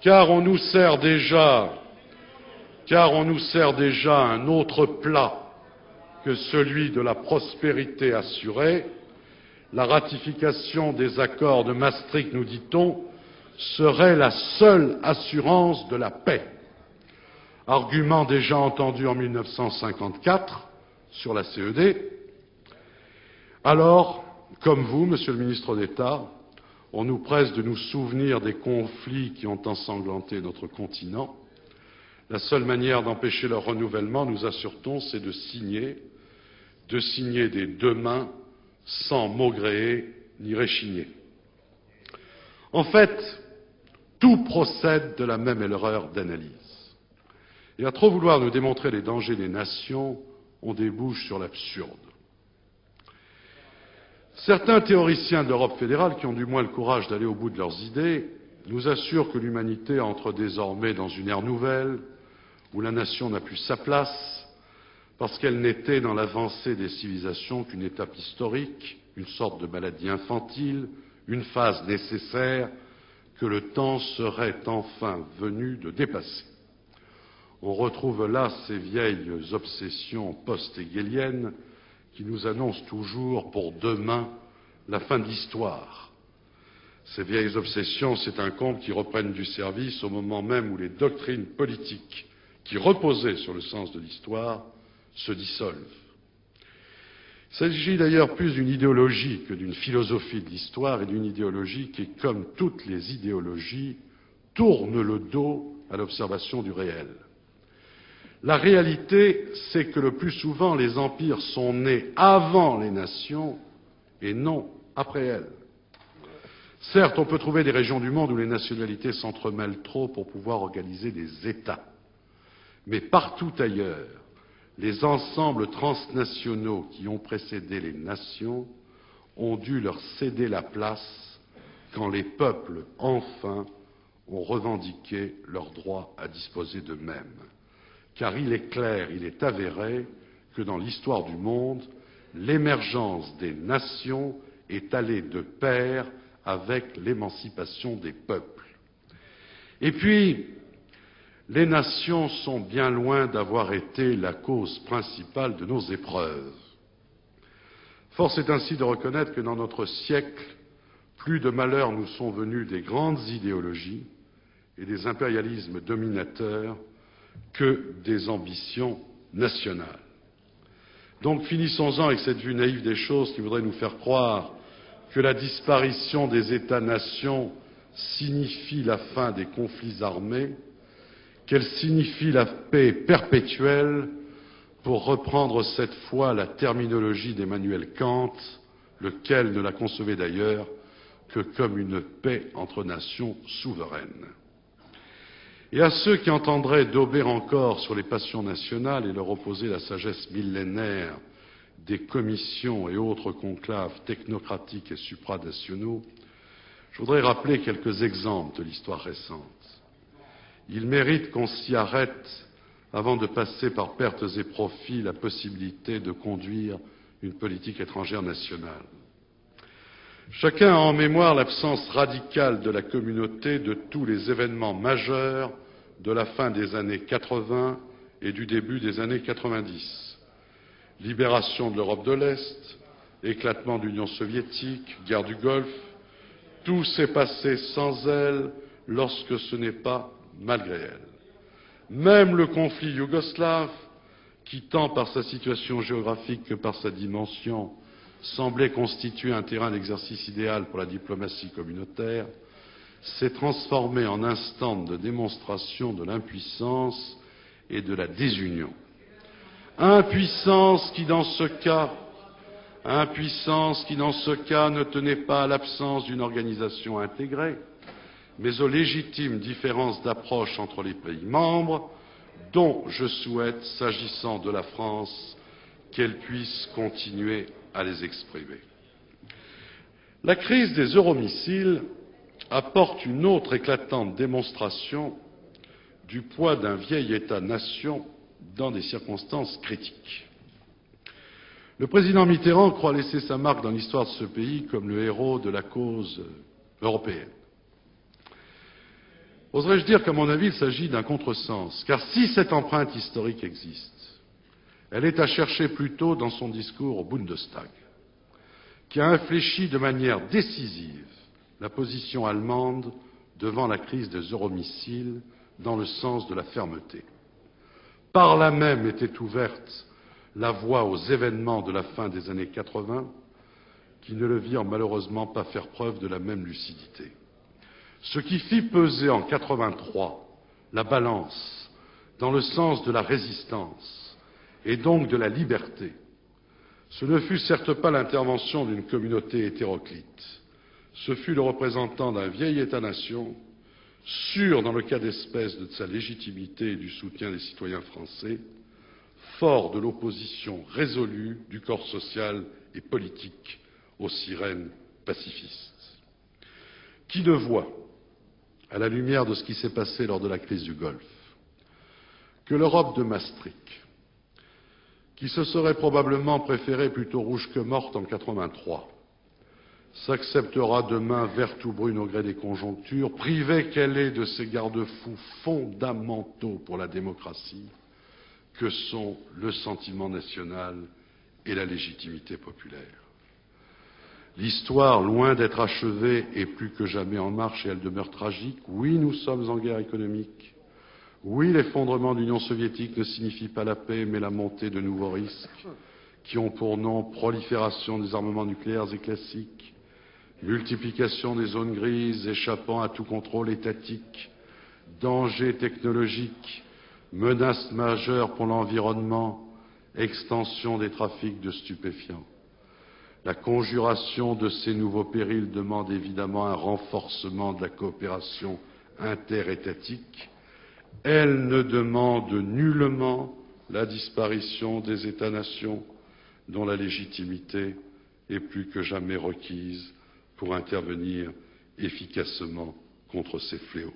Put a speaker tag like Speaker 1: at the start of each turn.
Speaker 1: car on nous sert déjà un autre plat que celui de la prospérité assurée. La ratification des accords de Maastricht, nous dit-on, serait la seule assurance de la paix. Argument déjà entendu en 1954 sur la CED. Alors, comme vous, Monsieur le ministre d'État, on nous presse de nous souvenir des conflits qui ont ensanglanté notre continent. La seule manière d'empêcher leur renouvellement, nous assure-t-on, c'est de signer des deux mains, sans maugréer ni réchigner. En fait, tout procède de la même erreur d'analyse. Et à trop vouloir nous démontrer les dangers des nations, on débouche sur l'absurde. Certains théoriciens de l'Europe fédérale, qui ont du moins le courage d'aller au bout de leurs idées, nous assurent que l'humanité entre désormais dans une ère nouvelle, où la nation n'a plus sa place, parce qu'elle n'était dans l'avancée des civilisations qu'une étape historique, une sorte de maladie infantile, une phase nécessaire que le temps serait enfin venu de dépasser. On retrouve là ces vieilles obsessions post-hégéliennes qui nous annoncent toujours pour demain la fin de l'histoire. Ces vieilles obsessions, c'est un conte qui reprennent du service au moment même où les doctrines politiques qui reposaient sur le sens de l'histoire se dissolvent. Il s'agit d'ailleurs plus d'une idéologie que d'une philosophie de l'histoire, et d'une idéologie qui, comme toutes les idéologies, tourne le dos à l'observation du réel. La réalité, c'est que le plus souvent, les empires sont nés avant les nations et non après elles. Certes, on peut trouver des régions du monde où les nationalités s'entremêlent trop pour pouvoir organiser des États. Mais partout ailleurs, les ensembles transnationaux qui ont précédé les nations ont dû leur céder la place quand les peuples, enfin, ont revendiqué leur droit à disposer d'eux-mêmes. Car il est clair, il est avéré que dans l'histoire du monde, l'émergence des nations est allée de pair avec l'émancipation des peuples. Et puis, les nations sont bien loin d'avoir été la cause principale de nos épreuves. Force est ainsi de reconnaître que dans notre siècle, plus de malheurs nous sont venus des grandes idéologies et des impérialismes dominateurs que des ambitions nationales. Donc finissons-en avec cette vue naïve des choses qui voudrait nous faire croire que la disparition des États-nations signifie la fin des conflits armés, qu'elle signifie la paix perpétuelle, pour reprendre cette fois la terminologie d'Emmanuel Kant, lequel ne la concevait d'ailleurs que comme une paix entre nations souveraines. Et à ceux qui entendraient dauber encore sur les passions nationales et leur opposer la sagesse millénaire des commissions et autres conclaves technocratiques et supranationaux, je voudrais rappeler quelques exemples de l'histoire récente. Il mérite qu'on s'y arrête avant de passer par pertes et profits la possibilité de conduire une politique étrangère nationale. Chacun a en mémoire l'absence radicale de la communauté de tous les événements majeurs de la fin des années 80 et du début des années 90. Libération de l'Europe de l'Est, éclatement de l'Union soviétique, guerre du Golfe, tout s'est passé sans elle lorsque ce n'est pas malgré elle. Même le conflit yougoslave, qui tant par sa situation géographique que par sa dimension semblait constituer un terrain d'exercice idéal pour la diplomatie communautaire, s'est transformé en instant de démonstration de l'impuissance et de la désunion. Impuissance qui dans ce cas ne tenait pas à l'absence d'une organisation intégrée, mais aux légitimes différences d'approche entre les pays membres, dont je souhaite, s'agissant de la France, qu'elle puisse continuer à les exprimer. La crise des euromissiles apporte une autre éclatante démonstration du poids d'un vieil État-nation dans des circonstances critiques. Le président Mitterrand croit laisser sa marque dans l'histoire de ce pays comme le héros de la cause européenne. Oserais-je dire qu'à mon avis, il s'agit d'un contresens, car si cette empreinte historique existe, elle est à chercher plutôt dans son discours au Bundestag, qui a infléchi de manière décisive la position allemande devant la crise des euromissiles dans le sens de la fermeté. Par là même était ouverte la voie aux événements de la fin des années 80, qui ne le virent malheureusement pas faire preuve de la même lucidité. Ce qui fit peser en 83 la balance dans le sens de la résistance et donc de la liberté, ce ne fut certes pas l'intervention d'une communauté hétéroclite, ce fut le représentant d'un vieil État-nation, sûr dans le cas d'espèce de sa légitimité et du soutien des citoyens français, fort de l'opposition résolue du corps social et politique aux sirènes pacifistes. Qui ne voit, à la lumière de ce qui s'est passé lors de la crise du Golfe, que l'Europe de Maastricht, qui se serait probablement préférée plutôt rouge que morte en 83, s'acceptera demain verte ou brune au gré des conjonctures, privée qu'elle est de ces garde-fous fondamentaux pour la démocratie que sont le sentiment national et la légitimité populaire. L'histoire, loin d'être achevée, est plus que jamais en marche et elle demeure tragique. Oui, nous sommes en guerre économique. Oui, l'effondrement de l'Union soviétique ne signifie pas la paix, mais la montée de nouveaux risques qui ont pour nom prolifération des armements nucléaires et classiques, multiplication des zones grises échappant à tout contrôle étatique, dangers technologiques, menaces majeures pour l'environnement, extension des trafics de stupéfiants. La conjuration de ces nouveaux périls demande évidemment un renforcement de la coopération interétatique. Elle ne demande nullement la disparition des États-nations dont la légitimité est plus que jamais requise pour intervenir efficacement contre ces fléaux.